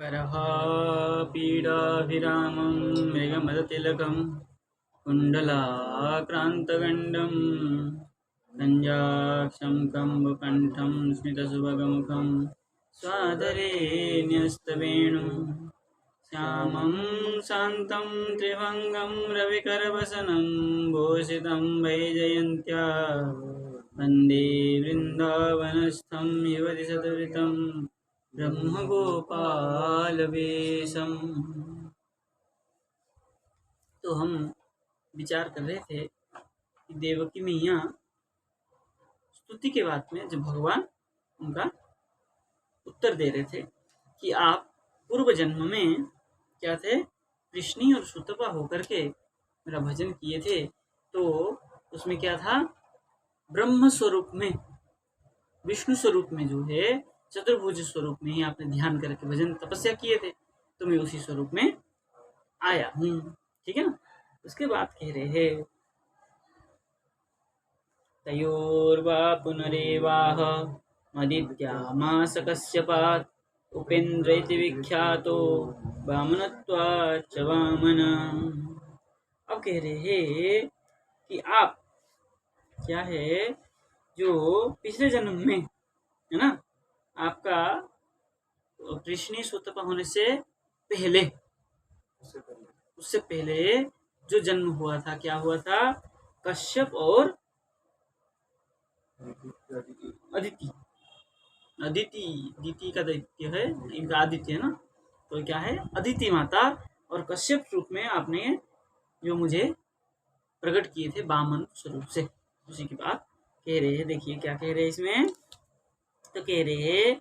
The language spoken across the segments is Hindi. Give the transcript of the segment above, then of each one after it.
वरहापीडाभिरामं मृगमदतिलकं कुण्डलाक्रान्तगण्डं कञ्जाक्षं कम्बुकण्ठं स्मितसुभगमुखं स्वाधरे न्यस्तवेणुं श्यामं शान्तं त्रिभङ्गं रविकरवसनं भूषितं वैजयन्त्या वन्दे वृन्दावनस्थं युवति सतुरितं ब्रह्मगोपालवेशम। तो हम विचार कर रहे थे कि देवकी मैया स्तुति के बाद में जब भगवान उनका उत्तर दे रहे थे कि आप पूर्व जन्म में क्या थे, कृष्णी और सुतपा होकर के मेरा भजन किए थे, तो उसमें क्या था, ब्रह्म स्वरूप में, विष्णु स्वरूप में जो है, चतुर्भुज स्वरूप में ही आपने ध्यान करके भजन तपस्या किए थे, तो मैं उसी स्वरूप में आया हूँ। ठीक है ना। उसके बाद कह रहे हैं तयोर्वा पुनरेवाह मदित्यामास कश्यपात् उपेन्द्र इति विख्यातो वामनत्वाच्च वामन। अब कह रहे हैं कि आप क्या है, जो पिछले जन्म में है ना, आपका कृष्णी सुतपा होने से पहले, उससे पहले जो जन्म हुआ था, क्या हुआ था, कश्यप और अदिति। अदिति का दैत्य है, इनका आदित्य है ना, तो क्या है, अदिति माता और कश्यप रूप में आपने जो मुझे प्रकट किए थे वामन स्वरूप से, उसी की बात कह रहे हैं। देखिए क्या कह रहे हैं इसमें, तो कह रहे हैं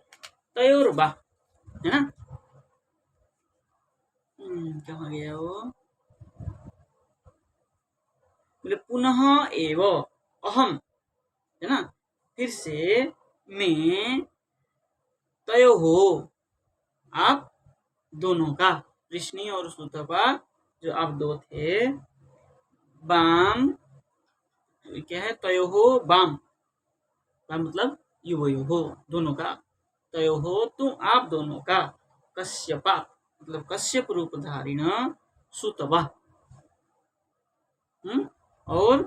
तयोर्वा, है ना, कहाँ गया वो, बोले पुनः एव अहम, है ना, फिर से मैं, तयो हो, आप दोनों का, कृष्णी और सुतपा जो आप दो थे, बाम क्या है, तयो हो बाम, बाम मतलब युवयो हो, दोनों का, तयो हो तुम आप दोनों का, कश्यपा मतलब कश्यप रूप धारिण सुतपा, और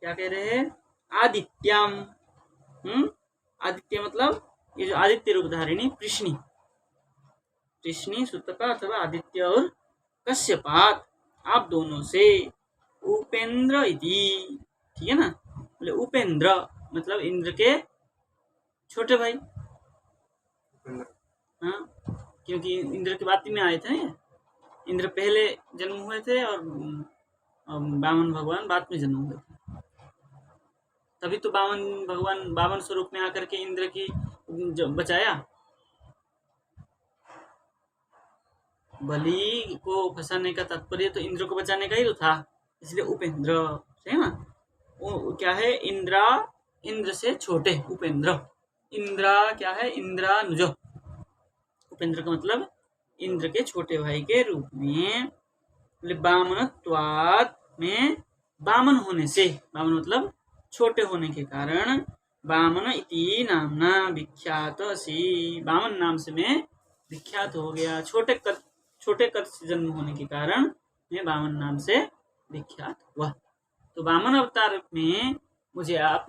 क्या कह रहे हैं, आदित्याम, आदित्य मतलब ये जो आदित्य रूप धारिणी कृष्णी, कृष्णी सुतपा अथवा आदित्य और कश्यपात, आप दोनों से, उपेंद्र इति, ठीक है ना, बोले उपेंद्र मतलब इंद्र के छोटे भाई, हाँ, क्योंकि इंद्र की बात में आए थे, इंद्र पहले जन्म हुए थे और वामन भगवान बाद में जन्म हुए थे, तभी तो वामन भगवान वामन स्वरूप में आकर के इंद्र की बचाया, बलि को फंसाने का तात्पर्य तो इंद्र को बचाने का ही तो था, इसलिए उपेंद्र, है ना, वो क्या है, इंद्र से छोटे, उपेंद्र, इंद्रा क्या है, इंद्रानुज, उपेंद्र का मतलब इंद्र के छोटे भाई के रूप में, वामनत्वात् में वामन होने से, वामन मतलब छोटे होने के कारण, वामन इति नामना विख्यात सी, वामन नाम से मैं विख्यात हो गया, छोटे कद से जन्म होने के कारण मैं वामन नाम से विख्यात हुआ। तो वामन अवतार में मुझे आप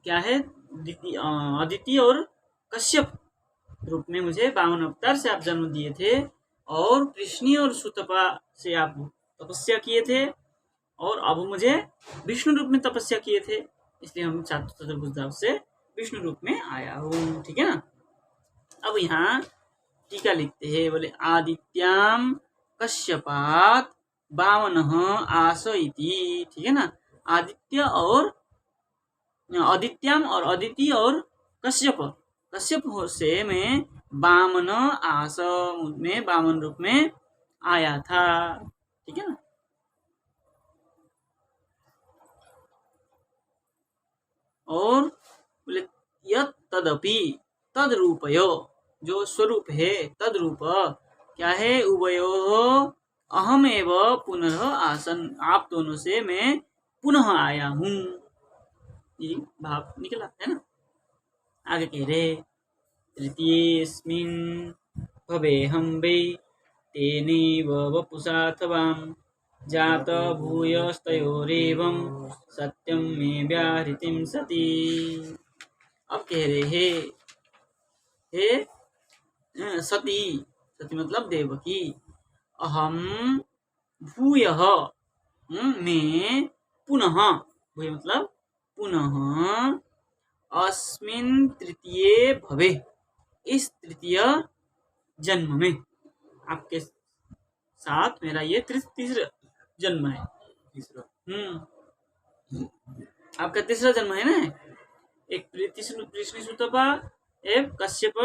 क्या है, अदिति और कश्यप रूप में मुझे वामन अवतार से आप जन्म दिए थे, और कृष्णी और सुतपा से आप तपस्या किए थे, और अब मुझे विष्णु रूप में तपस्या किए थे, इसलिए हम चतुर्भुज से विष्णु रूप में आया हूँ। ठीक है ना। अब यहाँ टीका लिखते हैं, बोले आदित्याम कश्यपात वामन आस इति, ठीक है ना, आदित्य और आदित्याम और अदिति और कश्यप से मैं वामन आस में वामन रूप में आया था। ठीक है ना। और बोले यत् तदपि तद रूपयो, जो स्वरूप है, तद रूप क्या है, उभयो अहमेव पुनः आसन, आप दोनों से मैं पुनः आया हूँ, ये भाव निकला है ना। आगे कह रहे तृतीयेऽस्मिन् भवेऽहं वै तेनैव वपुषाथवां जात भूयस्तयोरेवं सत्यं मे व्याहृतिं सति। अब कह रहे हे सती, सती मतलब देवकी, अहम भूयः मैं पुनः, भूय मतलब पुनः, अस्मिन् तृतीये भवे इस तृतीय जन्म में, आपके साथ मेरा ये तीसरा जन्म है। तीसरा आपका तीसरा जन्म है ना, एक कृष्ण सुतपा, एक कश्यप,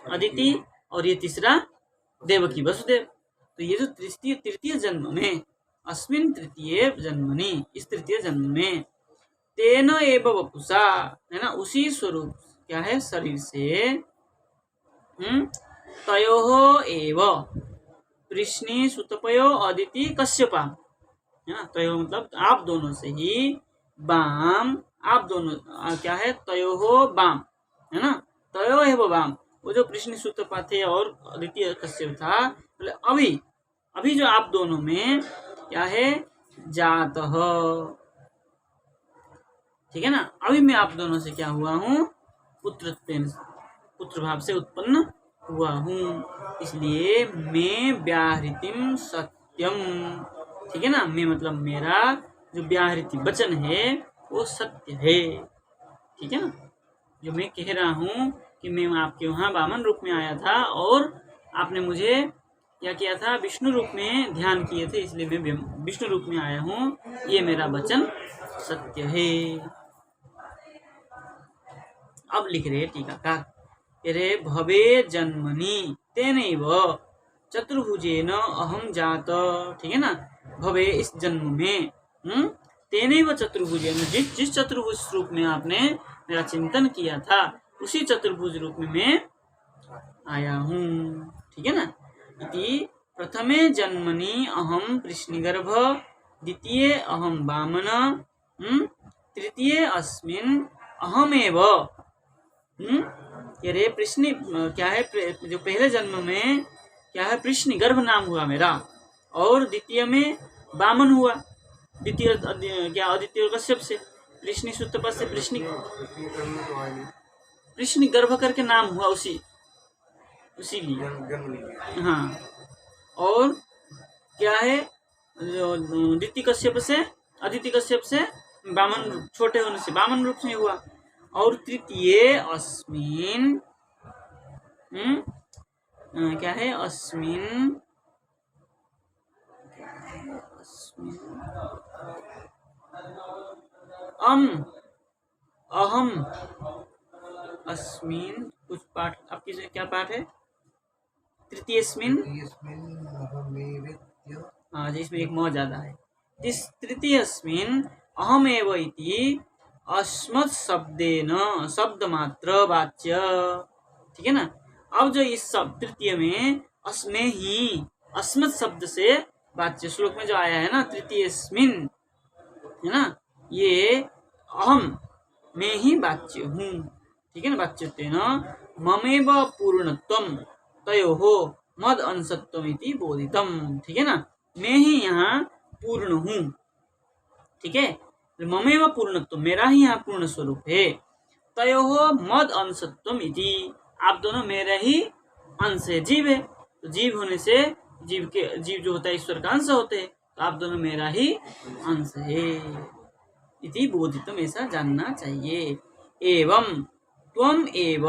अदिति, और ये तीसरा देवकी वसुदेव। तो ये जो तृतीय जन्म में, अस्मिन् तृतीये जन्मनि, इस तृतीय जन्म में, तेन एव वपुषा, है ना, उसी स्वरूप, क्या है, शरीर से, तयोः एव, कृष्णी सुतपयो अदिति कश्यपा, है ना, तयोः मतलब आप दोनों से ही, बाम, आप दोनों, क्या है, तयोः बाम, है ना, तयो एव बाम, वो जो कृष्ण सुतपा थे और अदिति कश्यप था, अभी जो आप दोनों में क्या है, जातः, ठीक है ना, अभी मैं आप दोनों से क्या हुआ हूँ, पुत्र भाव से उत्पन्न हुआ हूँ, इसलिए मैं व्याहृतिम सत्यम, ठीक है ना, मैं मतलब मेरा जो व्याहृति वचन है वो सत्य है, ठीक है ना, जो मैं कह रहा हूँ कि मैं आपके वहाँ वामन रूप में आया था और आपने मुझे क्या किया था, विष्णु रूप में ध्यान किए थे, इसलिए मैं विष्णु रूप में आया हूँ, ये मेरा वचन सत्य है। अब लिख रहे टीकाकार, कह रहे भवे जन्मनि तेनैव चतुर्भुजेन अहम जात, ठीक है ना, भवे इस जन्म में, तेनैव चतुर्भुजेन, जिस चतुर्भुज रूप में आपने मेरा चिंतन किया था, उसी चतुर्भुज रूप में मैं आया हूँ, ठीक है ना। इति प्रथमे जन्मनि अहम कृष्णगर्भ, द्वितीये अहम वामन, तृतीये अस्मिन् अहमेव, कह रहे कृष्ण, क्या है, जो पहले जन्म में क्या है, कृष्ण गर्भ नाम हुआ मेरा, और द्वितीय में वामन हुआ, द्वितीय क्या अदिति और कश्यप से, कृष्ण सुतपा से कृष्ण गर्भ करके नाम हुआ, उसी लिए, हाँ, और क्या है, द्वितीय कश्यप से, अदिति कश्यप से वामन, छोटे होने से वामन रूप में हुआ, और तृतीय अस्मिन, क्या है, अस्मिन अहम, अस्मिन, कुछ पाठ आपकी क्या पाठ है, तृतीयस्मिन, हाँ जी, इसमें एक मौ ज्यादा है, तृतीयस्मिन अहमेव इति अस्मत् शब्देन, शब्द मात्र वाच्य, ठीक है ना। अब जो इस शब्द तृतीय में अस्मे ही, अस्मत् शब्द से वाच्य, श्लोक में जो आया है ना, तृतीयस्मिन, है ना, ये अहम, मैं ही वाच्य हूँ, ठीक है ना, वाच्यत्वेन ममेव पूर्णत्वम तयोः मद अंशत्वम इति बोधितम, ठीक है ना, मैं ही यहाँ पूर्ण हूँ, ठीक है, ममेव पूर्णत्व, मेरा ही यहाँ पूर्ण स्वरूप है, तयोः मद अंशत्वम इति, आप दोनों मेरे ही अंश है, जीव है, तो जीव होने से जीव जो होता है ईश्वर का अंश होते हैं, तो आप दोनों मेरा ही अंश है, इति बोधितम, ऐसा जानना चाहिए। एवं त्वम एव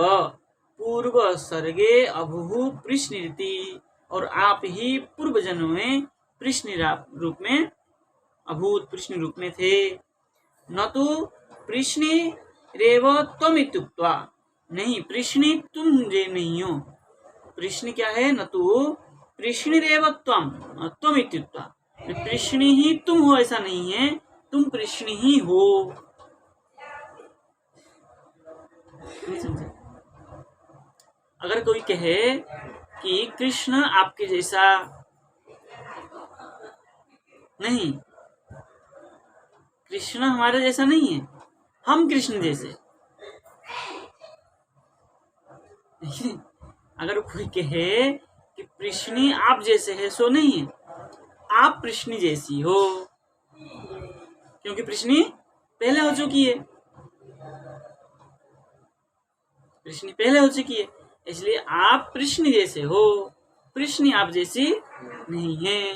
पूर्व सर्गे अभुः कृष्णिति, और आप ही पूर्व जन्म में कृष्ण रूप में, अभूत कृष्ण रूप में थे, न तो कृष्णि रेव त्वम इत्युक्त्वा, नहीं कृष्णि तुम जे नहीं हो, कृष्ण क्या है, न तो कृष्ण रेव त्वम इत्युक्त्वा, कृष्ण ही तुम हो ऐसा नहीं है, तुम कृष्ण ही हो, अगर कोई कहे कि कृष्ण आपके जैसा नहीं, कृष्ण हमारे जैसा नहीं है, हम कृष्ण जैसे, अगर कोई कहे कि कृष्णी आप जैसे है, सो नहीं है, आप कृष्णी जैसी हो, क्योंकि कृष्णी पहले हो चुकी है, कृष्णी पहले हो चुकी है, इसलिए आप कृष्ण जैसे हो, कृष्णी आप जैसी नहीं है।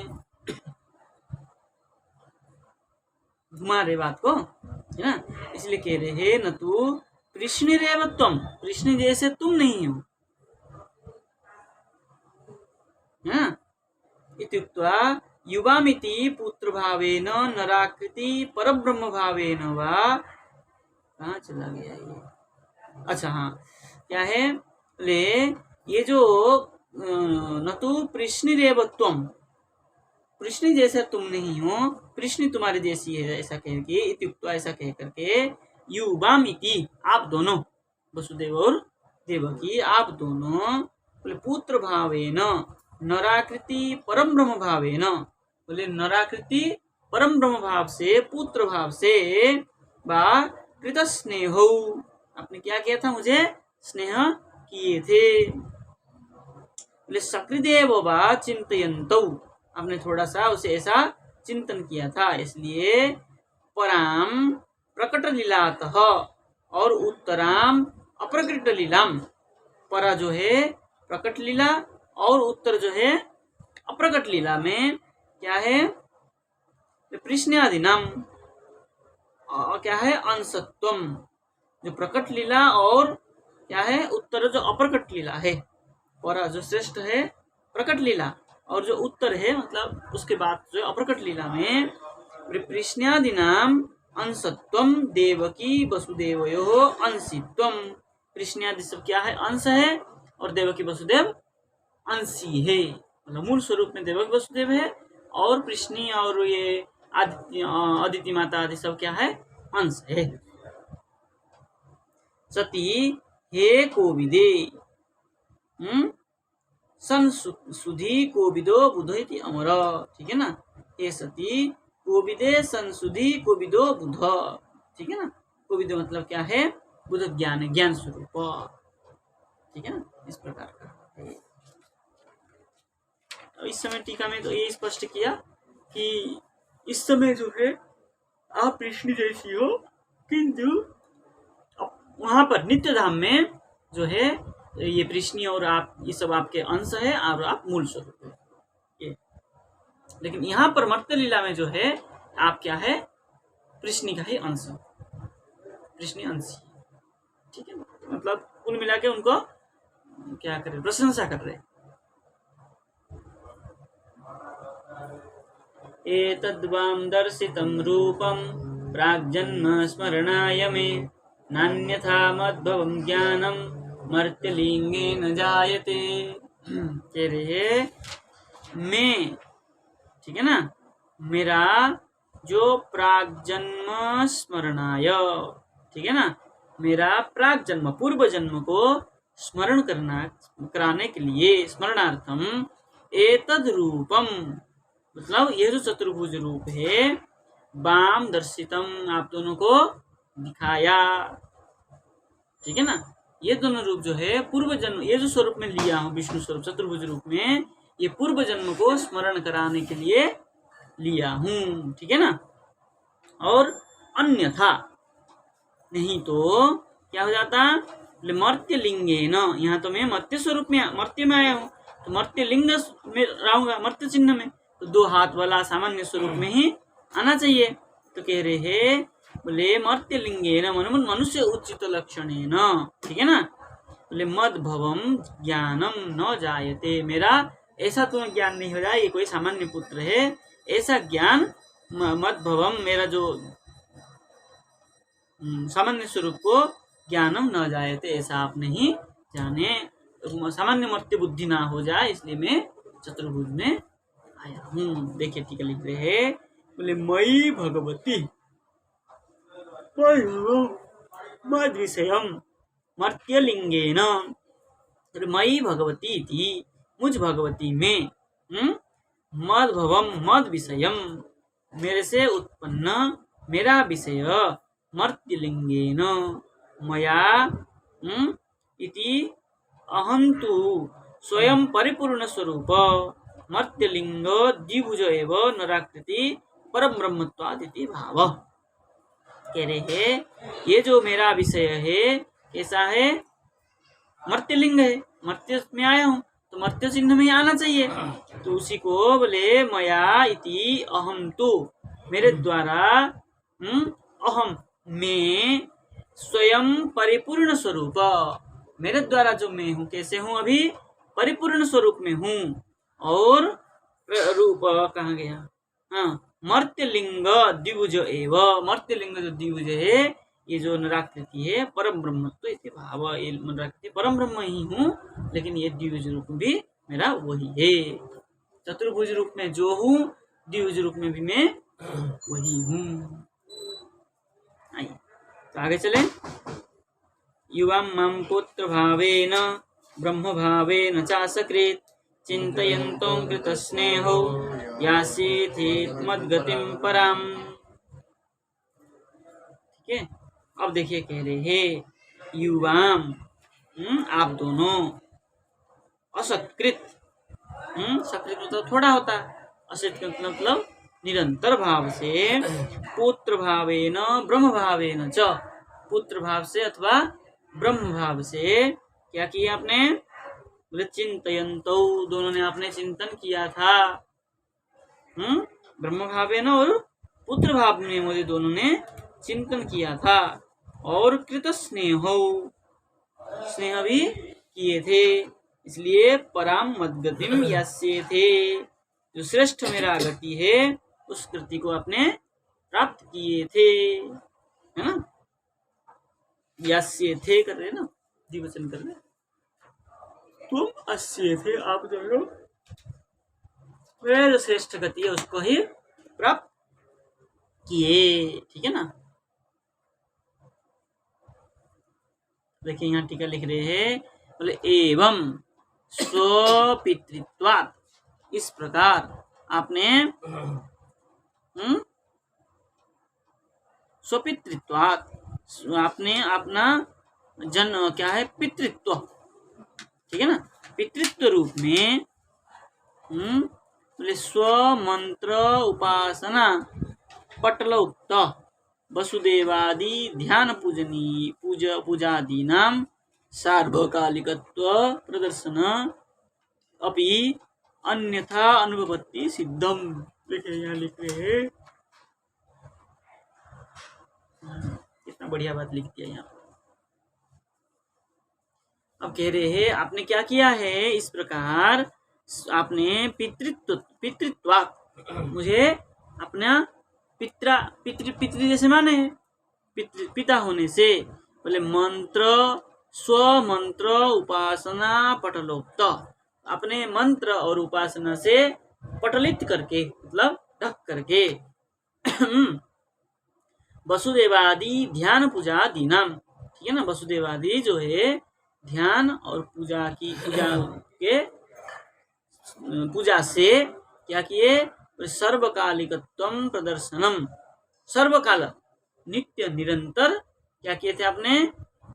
घुमा रहे बात को, है ना, इसलिए कह रहे हैं न तू कृष्ण रेव तुम, कृष्ण जैसे तुम नहीं हो, है ना। इत्युक्त्वा युवामिति पुत्र भावेन नराकृति परब्रह्म भावेन वा, कहाँ चला गया ये, अच्छा हाँ, क्या है, ले ये जो न तो कृष्ण रेवत्वम, कृष्ण जैसा तुम नहीं हो, कृष्ण तुम्हारे जैसी है, ऐसा कह के, इत्युक्त्वा ऐसा कह करके, युवाम इति आप दोनों, वसुदेव और देवकी आप दोनों, बोले पुत्र भावेन नराकृति परम ब्रह्म भावेन, बोले नराकृति परम ब्रह्म भाव से, पुत्र भाव से, बा कृत स्नेह, आपने क्या किया था, मुझे स्नेह किए थे, बोले सकृदेव वा चिंतयन्तौ, आपने थोड़ा सा उसे ऐसा चिंतन किया था, इसलिए पराम प्रकट लीलातः और उत्तराम अप्रकट लीलाम, परा जो है प्रकट लीला और उत्तर जो है अप्रकट लीला में क्या है, कृष्णादिनाम क्या है, अंशत्वम, जो प्रकट लीला और क्या है, उत्तर जो अप्रकट लीला है, परा जो श्रेष्ठ है प्रकट लीला, और जो उत्तर है मतलब उसके बाद जो अप्रकट लीला में कृष्णादिनाम अंशत्वम देवकी वसुदेवयो अंशित्वम, कृष्णादि सब क्या है, अंश है, और देवकी वसुदेव अंशी है, मतलब मूल स्वरूप में देवकी वसुदेव है, और कृष्णी और ये अदिति माता आदि सब क्या है, अंश है। सती हे कोविदे संसुधि कोविदो बुध इति अमर, ठीक है ना, हे सती कोविदे संसुधि कोविदो बुध, ठीक है ना, कोविद मतलब क्या है, बुध ज्ञान, ज्ञान स्वरूप, ठीक है ना, इस प्रकार का। तो इस समय टीका में तो ये स्पष्ट किया कि इस समय जो है आप कृष्ण जैसी हो, किंतु वहां पर नित्य धाम में जो है ये कृष्णी और आप ये सब आपके अंश है, और आप मूल स्वरूप है ये, लेकिन यहाँ पर मर्त्य लीला में जो है आप क्या है, कृष्णी का ही अंश, कृष्णी अंश, ठीक है, मतलब कुल मिला के उनको क्या कर रहे, प्रशंसा कर रहे। एतद्वां दर्शितं रूपं प्राग्जन्म स्मरणाय मे, नान्यथा मद्भवं ज्ञानं मर्त्यलिंगे न जायते, कह रहे मैं, ठीक है ना, मेरा जो प्राग्जन्म स्मरणाय, ठीक है ना, मेरा प्राग जन्म पूर्व जन्म को स्मरण कराने के लिए, स्मरणार्थम एतद रूपम, मतलब ये जो चतुर्भुज रूप है, वाम दर्शितम आप दोनों को दिखाया, ठीक है ना, ये दोनों रूप जो है पूर्व जन्म, ये जो स्वरूप में लिया हूँ विष्णु स्वरूप चतुर्भुज रूप में, ये पूर्व जन्म को स्मरण कराने के लिए लिया हूँ, ठीक है ना, और अन्यथा नहीं तो क्या हो जाता, मर्त्य लिंगे न, यहाँ तो मैं मर्त्य स्वरूप में, मर्त्य में आया हूँ, तो मर्त्य लिंग में रहूंगा, मर्त्य चिन्ह में, तो दो हाथ वाला सामान्य स्वरूप में ही आना चाहिए, तो कह रहे हैं बोले मर्त्य लिंगे न मनुष्य उचित लक्षण न, ठीक है ना, बोले मद भवम ज्ञानम न जायते, मेरा ऐसा तुम्हें ज्ञान नहीं हो जाए ये कोई सामान्य पुत्र है, ऐसा ज्ञान मद भवम, मेरा जो सामान्य स्वरूप को ज्ञानम न जायते, ऐसा आप नहीं जाने, तो सामान्य मर्त्य बुद्धि ना हो जाए, इसलिए मैं चतुर्भुज में आया हूँ। देखिए ठीक लिख रहे हैं, बोले मयि भगवती मद विषयम मर्त्यलिंगेन, मयि भगवती थी, मुझ भगवती में, मद भवम मद विषयम, मेरे से उत्पन्न मेरा विषय, मर्त्यलिंगेन मया इति अहम तु स्वयं परिपूर्ण स्वरूप मर्त्यलिंग द्विभुज एव नराकृति परम ब्रह्मत्वादिति भाव। कह रहे हैं ये जो मेरा विषय है कैसा है, मर्त्यलिंग है, मर्त्य में आया हूँ तो मर्त्य चिन्ह में आना चाहिए। तो उसी को बोले मया इति अहम तु, मेरे द्वारा, अहम मैं, स्वयं परिपूर्ण स्वरूप, मेरे द्वारा जो मैं हूँ कैसे हूँ, अभी परिपूर्ण स्वरूप में हूँ। और रूप कहाँ गया, हाँ, मर्त्यलिंग द्विभुज एव, मर्त्यलिंग जो द्विभुज है ये जो नराकृति है परम ब्रह्मत्व इति भाव, ये नराकृति परम ब्रह्म ही हूँ, लेकिन ये द्विभुज रूप भी मेरा वही है। चतुर्भुज रूप में जो हूँ द्विभुज रूप में भी मैं वही हूँ। आइए तो आगे चले। युवां मम पुत्र भावेन ब्रह्म भावेन चासकृत चिन्तयन्तं कृतस्नेहो यासीथेत मद्गतिं पराम। ठीक है, अब देखिए कह रहे हैं युवाम, आप दोनों, असत्कृत, सकृत मतलब थोड़ा होता है, असत्कृत मतलब निरंतर भाव से, पुत्र भावेन ब्रह्म भावेन च, पुत्र भाव से अथवा ब्रह्म भाव से क्या किया आपने, बोले चिंतयन्तौ, दोनों ने आपने चिंतन किया था, ब्रह्म भावेन और पुत्र भाव में मुझे दोनों ने चिंतन किया था। और कृत स्नेहो, स्नेह भी किए थे, इसलिए पराम मद्गतिम यास्ये थे, जो श्रेष्ठ मेरा गति है उस कृति को आपने प्राप्त किए थे, है ना, यास्ये थे कर रहे ना, द्विवचन कर रहे, तुम अस्ये थे, आप दोनों जो श्रेष्ठ गति है उसको ही प्राप्त किए। ठीक है ना, देखिए यहाँ टीका लिख रहे हैं, बोले एवं स्वपितृत्वात्, इस प्रकार आपने स्वपितृत्वात्, आपने अपना जन्म क्या है, पितृत्व, ठीक है ना, पितृत्व रूप में बोले स्वमंत्र उपासना पटलोक्त वसुदेवादि ध्यान पूजनी पूजादीनां सार्वकालिकत्व प्रदर्शन अपि अन्यथा अनुभवति सिद्धम। देखिए यहाँ लिख रहे हैं, कितना बढ़िया बात लिख दिया यहाँ। अब कह रहे हैं आपने क्या किया है, इस प्रकार आपने पितृत्व मुझे अपना पितृ जैसे माने पिता होने से, बोले मंत्र स्व मंत्र उपासना पटलोक्त, अपने मंत्र और उपासना से पटलित करके मतलब ढक करके, वसुदेवादि ध्यान पूजा दीनाम, ठीक है ना, वसुदेवादि जो है ध्यान और पूजा की पूजा से क्या किए, सर्वकालिकत्वम प्रदर्शनम, सर्वकाल नित्य निरंतर क्या किए थे आपने,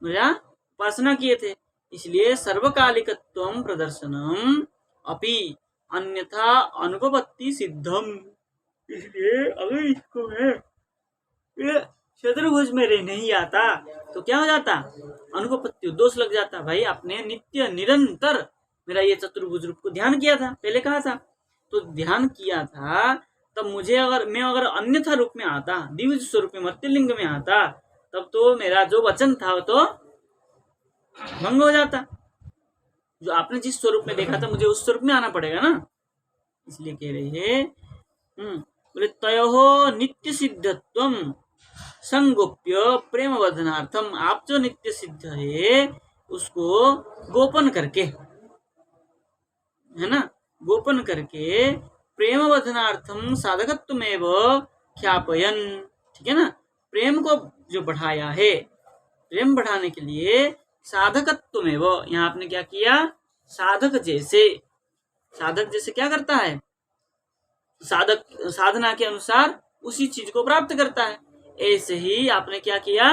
मेरा उपासना किए थे, इसलिए सर्वकालिकत्वम प्रदर्शनम अपि अन्यथा अनुभवति सिद्धम, इसलिए अगर इसको है ये चतुर्भुज में नहीं आता तो क्या हो जाता, अनुपपत्ति दोष लग जाता। भाई आपने नित्य निरंतर मेरा ये चतुर्भुज रूप को ध्यान किया था, पहले कहा था, तो ध्यान किया था, तब मुझे अगर अन्यथा रूप में आता, द्विभुज स्वरूप में मर्त्यलिंग में आता, तब तो मेरा जो वचन था वो तो भंग हो जाता। जो आपने जिस स्वरूप में देखा था मुझे उस स्वरूप में आना पड़ेगा ना, इसलिए कह रहे हैं बोले तयोहो नित्य सिद्धत्वम संगोप्य प्रेम वर्धनार्थम, आप जो नित्य सिद्ध है उसको गोपन करके, है ना, गोपन करके प्रेम वर्धनार्थम साधकत्वमेव ख्यापयन, ठीक है ना, प्रेम को जो बढ़ाया है, प्रेम बढ़ाने के लिए साधकत्वमेव, यहाँ आपने क्या किया, साधक जैसे क्या करता है, साधक साधना के अनुसार उसी चीज को प्राप्त करता है, ऐसे ही आपने क्या किया,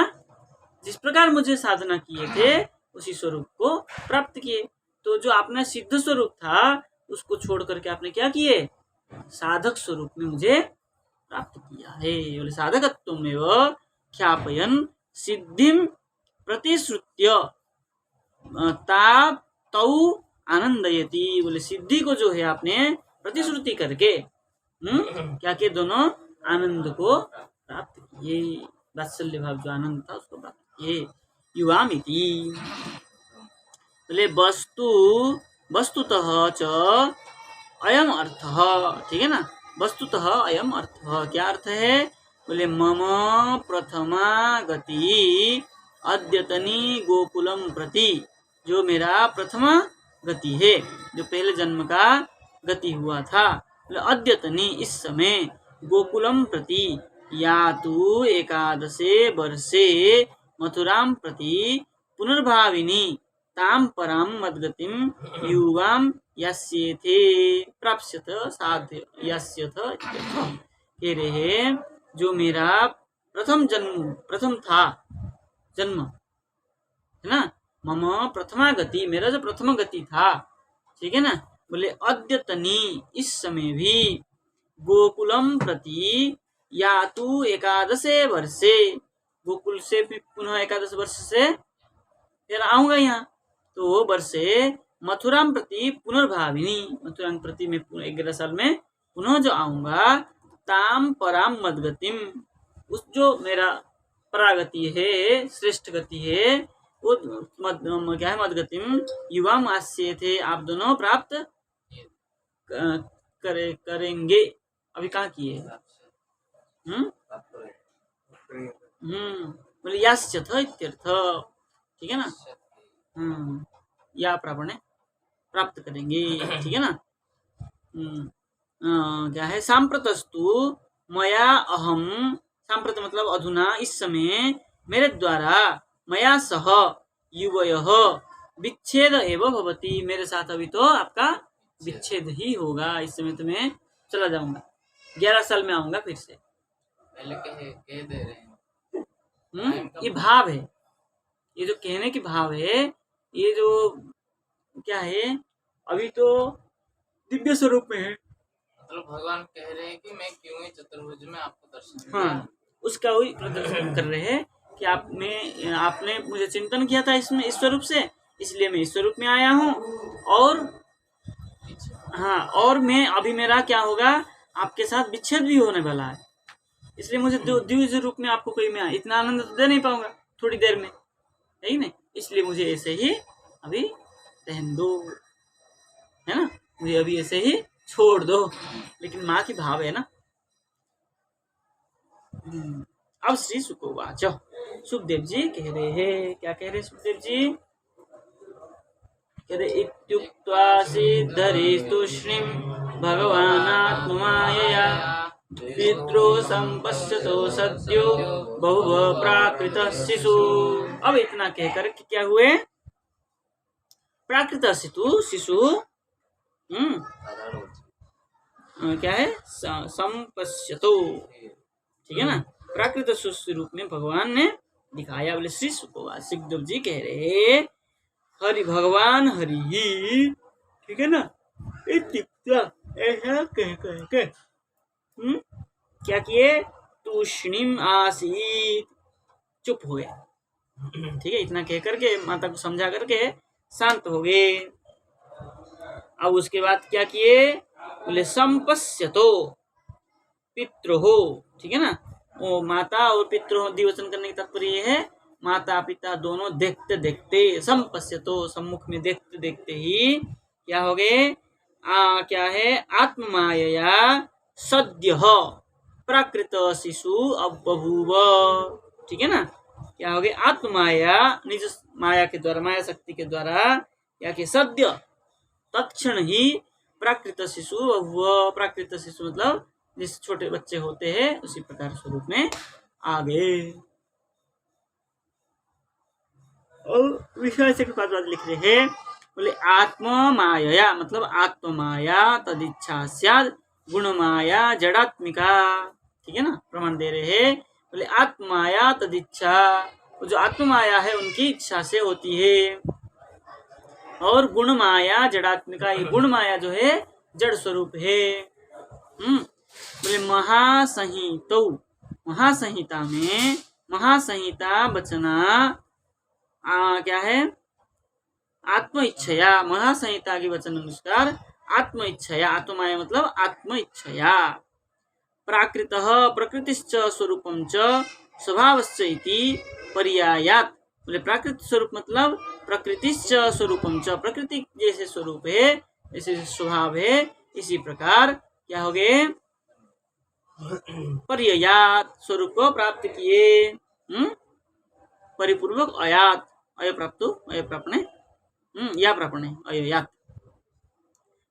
जिस प्रकार मुझे साधना किए थे उसी स्वरूप को प्राप्त किए। तो जो अपना सिद्ध स्वरूप था उसको छोड़ करके आपने क्या किए, साधक स्वरूप में मुझे प्राप्त किया है। बोले साधकत्वमेव ख्यापयन सिद्धिम प्रतिश्रुत्य ता तौ आनंदयति। बोले सिद्धि को जो है आपने प्रतिश्रुति करके क्या किए, दोनों आनंद को प्राप्त किए, वात्सल्य भाव जो आनंद था उसको प्राप्त किए। युवामिति बोले वस्तुतः च अयम अर्थ, ठीक है ना, वस्तुतः अयम अर्थ, क्या अर्थ है, बोले मम प्रथमा गति अद्यतनी गोकुलम प्रति, जो मेरा प्रथमा गति है, जो पहले जन्म का गति हुआ था, बोले अद्यतनी इस समय, गोकुलम प्रति या तु एकादशे वर्षे मथुराम प्रति पुनर्भाविनी ताम पराम मद्गतिम युवाम यस्येथे प्राप्स्यथ साध्य यस्यथ कह रहे हैं, जो मेरा प्रथम था जन्म है ना, मम प्रथमा गति, मेरा जो प्रथम गति था, ठीक है ना, बोले अद्यतनी इस समय भी, गोकुलम प्रति या तु एकादशे वर्षे, गोकुल से पुनः एकादश वर्ष से फिर आऊंगा यहाँ, तो वर्षे मथुराम प्रति पुनर्भाविनी, मथुरा प्रति में 11 साल में पुनः जो आऊंगा, ताम पराम मदगतिम, उस जो मेरा परागति है, श्रेष्ठ गति है, वो क्या है, मदगतिम युवाम आस्य थे, आप दोनों प्राप्त करेंगे। अभी कहाँ किए, बोले यास्य था इत्यर्थ, ठीक है ना, या प्राप्त करेंगे, ठीक है ना। क्या है, सांप्रतस्तु मया अहम, सांप्रत मतलब अधुना, इस समय मेरे द्वारा, मया सह युवयः विच्छेद एवं भवति, मेरे साथ अभी तो आपका विच्छेद ही होगा, इस समय तो मैं चला जाऊंगा, 11 साल में आऊंगा फिर से। पहले कह दे रहे हैं, ये भाव है, ये जो कहने की भाव है, ये जो क्या है, अभी तो दिव्य स्वरूप में है, मतलब भगवान कह रहे हैं कि मैं क्यों ही चतुर्भुज में आपको दर्शन, हाँ, उसका वही प्रदर्शन कर रहे हैं कि आपने मुझे चिंतन किया था इसमें, इस स्वरूप से, इसलिए मैं इस स्वरूप में आया हूँ, और हाँ, और मैं अभी मेरा क्या होगा, आपके साथ विच्छेद भी होने वाला है, इसलिए मुझे दिव्य रूप में आपको कोई मैं इतना आनंद तो दे नहीं पाऊंगा थोड़ी देर में, है ना, इसलिए मुझे ऐसे ही अभी रहने दो, है ना, मुझे अभी ऐसे ही छोड़ दो, लेकिन माँ की भाव है ना। अब श्री सुकोवाच, सुखदेव जी कह रहे हैं, क्या कह रहे सुखदेव जी, कह रहे इत्युक्त्वा सिद्धरि तूष्णीं भगवानात्ममायया पितरो संपश्यतो सद्यो बहुव प्राकृत शिशु। अब इतना कहकर कि क्या हुए, प्राकृत शिशु क्या है, संपश्यतो, ठीक है ना, प्राकृत शिशु रूप में भगवान ने दिखाया। बोले श्री सुखदेव सुखदेव जी कह रहे, हरि भगवान हरि ही, ठीक है ना, ऐसा कह क्या किए, तूष्णीम आसीत, चुप हुए, ठीक है, इतना कह करके माता को समझा करके शांत हो गए। अब उसके बाद क्या किए, बोले संपश्यतो पितृहो, ठीक है ना, वो माता और पितृहो दिवचन करने का तात्पर्य है, माता पिता दोनों देखते देखते, संपश्यतो सम्मुख में देखते देखते ही क्या हो गए, क्या है, आत्ममायया सद्यः प्राकृत शिशु अबभूव, ठीक है ना, क्या हो गया, आत्ममाया निज माया के द्वारा, माया शक्ति के द्वारा क्या कि सद्य तत्क्षण ही प्राकृत शिशु, वह प्राकृत शिशु मतलब जिस छोटे बच्चे होते हैं उसी प्रकार स्वरूप में आ गए। और विषय से बात लिख रहे हैं, बोले आत्म माया मतलब आत्ममाया तदिच्छा स्याद गुणमाया जड़ात्मिका, ठीक है ना, प्रमाण दे रहे हैं। बोले आत्ममाया तदिच्छा, जो आत्ममाया है उनकी इच्छा से होती है। और गुण माया जड़ात्मिका, ये गुण माया जो है जड़ स्वरूप है। बोले महासंहितो, महासंहिता में, महासंहिता वचना क्या है, आत्म इच्छया, महासंहिता के वचन अनुसार आत्म इच्छया, आत्ममाया मतलब आत्म इच्छया, प्राकृतः प्रकृतिश्च स्वरूपं च स्वभावश्च इति पर्यायात्। बोले प्राकृत स्वरूप मतलब प्रकृतिश्च स्वरूपं च, प्रकृति जैसे स्वरूप है, जैसे स्वभाव है, इसी प्रकार क्या हो गए, पर्यायात स्वरूप को प्राप्त किए, परिपूर्वक अयात, अय प्राप्त, अय प्रापणे, या प्रापणे अयात।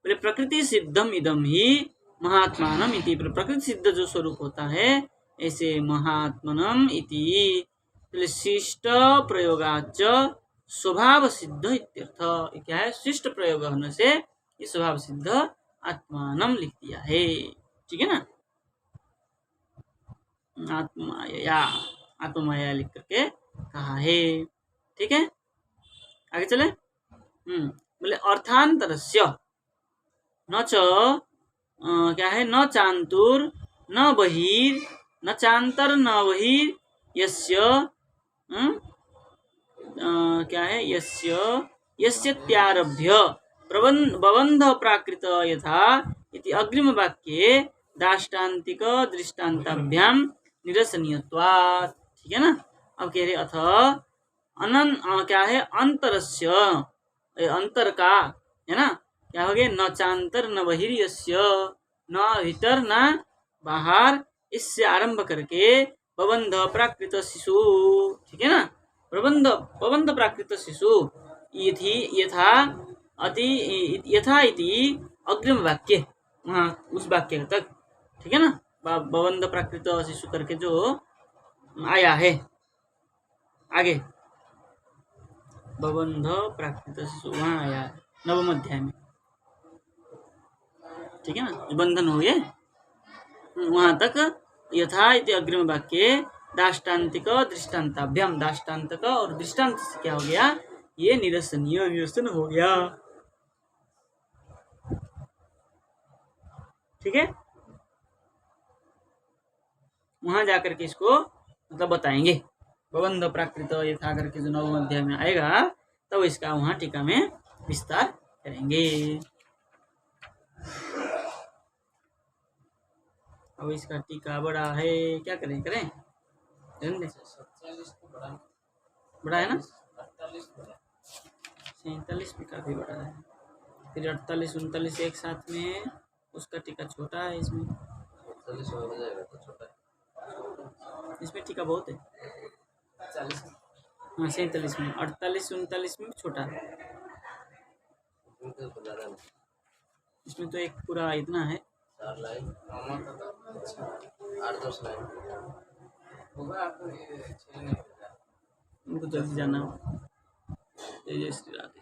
बोले प्रकृति सिद्धम इदम ही महात्मानम इति, प्रकृति सिद्ध जो स्वरूप होता है ऐसे महात्मनम इति, शिष्ट प्रयोगाच स्वभाव सिद्ध इत्यर्थ। क्या है, शिष्ट प्रयोग होने से ये स्वभाव सिद्ध आत्मानम लिख दिया है, ठीक है ना, आत्माया, आत्माया लिख करके कहा है, ठीक है। आगे चले, बोले अर्थांतरस्य न च क्या है, न चांतुर न बहिर, न चांतर न बहिर, यस्य क्या है, यस्य त्यारभ्य बबंध प्राकृत यथा इति अग्रिम वाक्ये दाष्टान्तिक दृष्टान्ताभ्याम निरसनीयत्वात्, ठीक है ना। अब कह रहे अथ क्या है, अंतरस्य, अंतर का है ना, क्या हो गया, न चांतर न बहिर, यस्य न भीतर न बाहर, इससे आरंभ करके बबंध प्राकृत शिशु, ठीक है ना, बबंध प्राकृत शिशु यथा अति यथा इति अग्रिम वाक्य, वहाँ उस वाक्य तक, ठीक है ना, बबंध प्राकृत शिशु करके जो आया है, आगे बबंध प्राकृत शिशु वहाँ आया है नवम अध्याय में, ठीक है ना, जो बंधन हो गए वहां तक, यथा इति अग्रिम वाक्य दाष्टान्तिक दृष्टान्ताभ्याम, दाष्टान्तिक और दृष्टान्त से क्या हो गया, ये निरसनीय, निरसन हो गया, ठीक है। वहां जाकर के इसको मतलब बताएंगे, बबंध प्राकृत यथा करके जो नवम अध्याय में आएगा तब इसका वहां टीका में विस्तार करेंगे। अब इसका टीका बड़ा है, क्या करें, बड़ा है ना, 47 भी काफी बड़ा है, फिर 48 39 एक साथ में, उसका टीका छोटा है, इसमें इसमें टीका बहुत है, हाँ 47 में, 48 39 में छोटा है, इसमें तो एक पूरा इतना है, 4 लाइन, 8-10 लाइन होगा, आपको जल्दी जाना हो, जय श्री राधे,